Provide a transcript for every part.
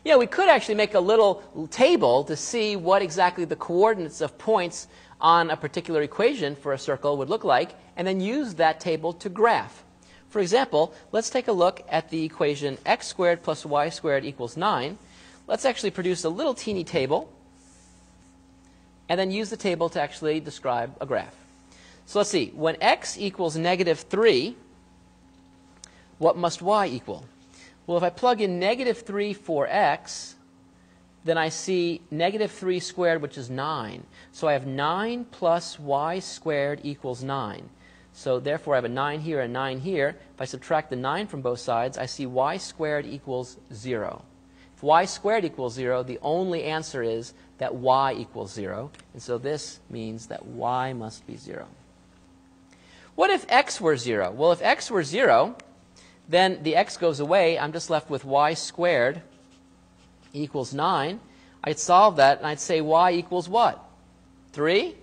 Yeah, we could actually make a little table to see what exactly the coordinates of points on a particular equation for a circle would look like, and then use that table to graph. For example, let's take a look at the equation x squared plus y squared equals 9. Let's actually produce a little teeny table, and then use the table to actually describe a graph. So let's see. When x equals -3, what must y equal? Well, if I plug in -3 for x, then I see -3 squared, which is 9. So I have 9 plus y squared equals 9. So therefore, I have a 9 here and a 9 here. If I subtract the 9 from both sides, I see y squared equals 0. If y squared equals 0, the only answer is that y equals 0. And so this means that y must be 0. What if x were 0? Well, if x were 0, then the x goes away. I'm just left with y squared equals 9. I'd solve that, and I'd say y equals what? 3?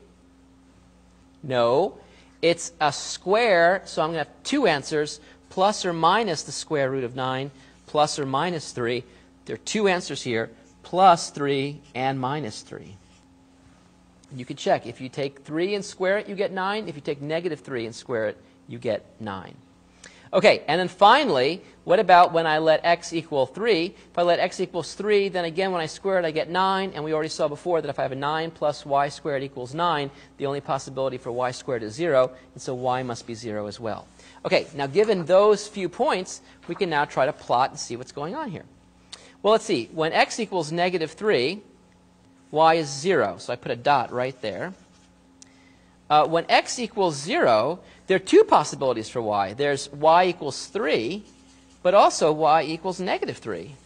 No. It's a square, so I'm going to have two answers, plus or minus the square root of 9, plus or minus 3. There are two answers here, plus 3 and minus 3. You can check. If you take 3 and square it, you get 9. If you take -3 and square it, you get 9. Okay, and then finally, what about when I let x equal 3? If I let x equals 3, then again, when I square it, I get 9. And we already saw before that if I have a 9 plus y squared equals 9, the only possibility for y squared is 0. And so y must be 0 as well. Okay, now given those few points, we can now try to plot and see what's going on here. Well, let's see. When x equals -3, y is 0. So I put a dot right there. When x equals 0, there are two possibilities for y. There's y equals 3, but also y equals -3.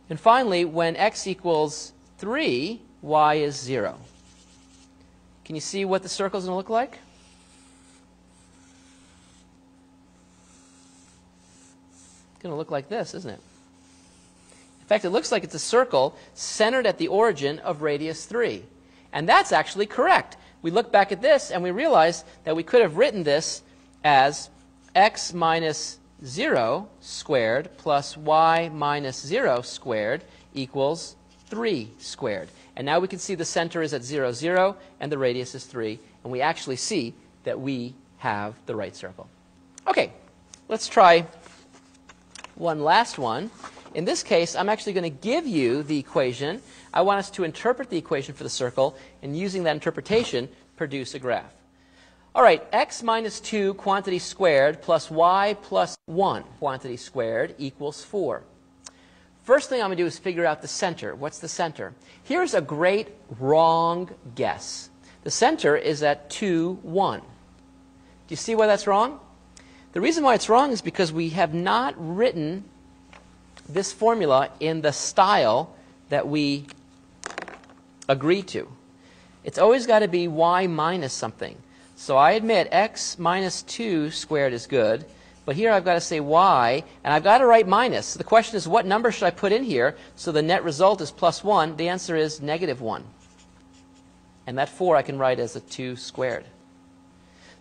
And finally, when x equals 3, y is 0. Can you see what the circle is going to look like? It's going to look like this, isn't it? In fact, it looks like it's a circle centered at the origin of radius 3. And that's actually correct. We look back at this and we realize that we could have written this as x minus 0 squared plus y minus 0 squared equals 3 squared. And now we can see the center is at 0, 0, and the radius is 3. And we actually see that we have the right circle. Okay, let's try one last one. In this case, I'm actually going to give you the equation. I want us to interpret the equation for the circle, and using that interpretation, produce a graph. All right, x minus 2 quantity squared plus y plus 1 quantity squared equals 4. First thing I'm going to do is figure out the center. What's the center? Here's a great wrong guess. The center is at 2, 1. Do you see why that's wrong? The reason why it's wrong is because we have not written this formula in the style that we agree to. It's always got to be y minus something. So I admit x minus 2 squared is good, but here I've got to say y, and I've got to write minus. So the question is, what number should I put in here so the net result is plus 1? The answer is -1. And that 4 I can write as a 2 squared.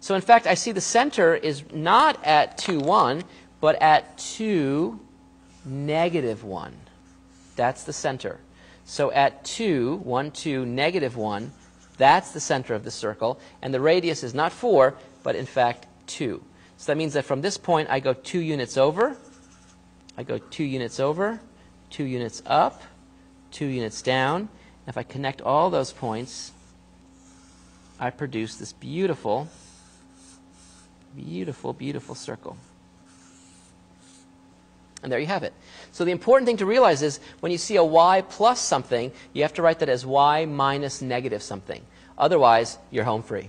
So in fact, I see the center is not at 2, 1, but at 2, -1. That's the center. So at 2, 1, 2, -1, that's the center of the circle. And the radius is not 4, but in fact 2. So that means that from this point, I go 2 units over. I go 2 units over, 2 units up, 2 units down. And if I connect all those points, I produce this beautiful, beautiful, beautiful circle. And there you have it. So the important thing to realize is when you see a y plus something, you have to write that as y minus negative something. Otherwise, you're home free.